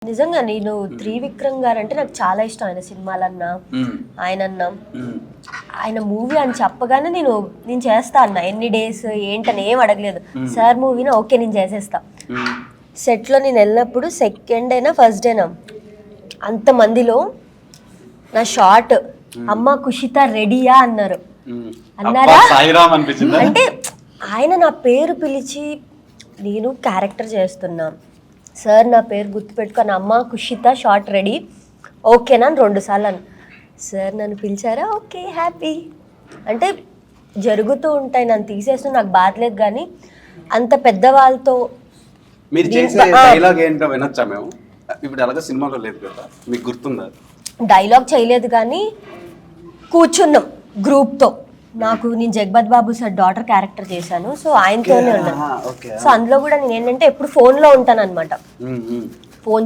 నిజంగా నేను త్రివిక్రమ్ గారు అంటే నాకు చాలా ఇష్టం. ఆయన సినిమాలన్నా ఆయన మూవీ అని చెప్పగానే నేను చేస్తా అన్న. ఎన్ని డేస్ ఏంటని ఏం అడగలేదు. సార్ మూవీని ఓకే నేను చేసేస్తా. సెట్లో నేను వెళ్ళినప్పుడు సెకండ్ డేనా ఫస్ట్ డేనా అంతమందిలో నా షార్ట్ అమ్మ కుషిత రెడీయా అన్నారు. అన్నారా అంటే ఆయన నా పేరు పిలిచి నేను క్యారెక్టర్ చేస్తున్నా, సార్ నా పేరు గుర్తుపెట్టుకొని అమ్మ కుషిత షార్ట్ రెడీ ఓకేనా అని 2 సార్లు అని. సార్ నన్ను పిలిచారా, ఓకే హ్యాపీ అంటే జరుగుతూ ఉంటాయి. నన్ను తీసేస్తూ నాకు బాధలేదు. కానీ అంత పెద్దవాళ్ళతో మీరు చేసే డైలాగ్ ఏంటో వినొచ్చా మేము? ఇప్పుడు అలాగే సినిమాలో లేదు కదా, మీకు గుర్తుందా? డైలాగ్ చేయలేదు కానీ కూర్చున్నాం గ్రూప్తో. నేను జగపతి బాబు సార్ డాటర్ క్యారెక్టర్ చేశాను. సో ఆయనతోనే ఉన్నాను. సో అందులో కూడా నేను ఏంటంటే ఎప్పుడు ఫోన్లో ఉంటాను అనమాట. ఫోన్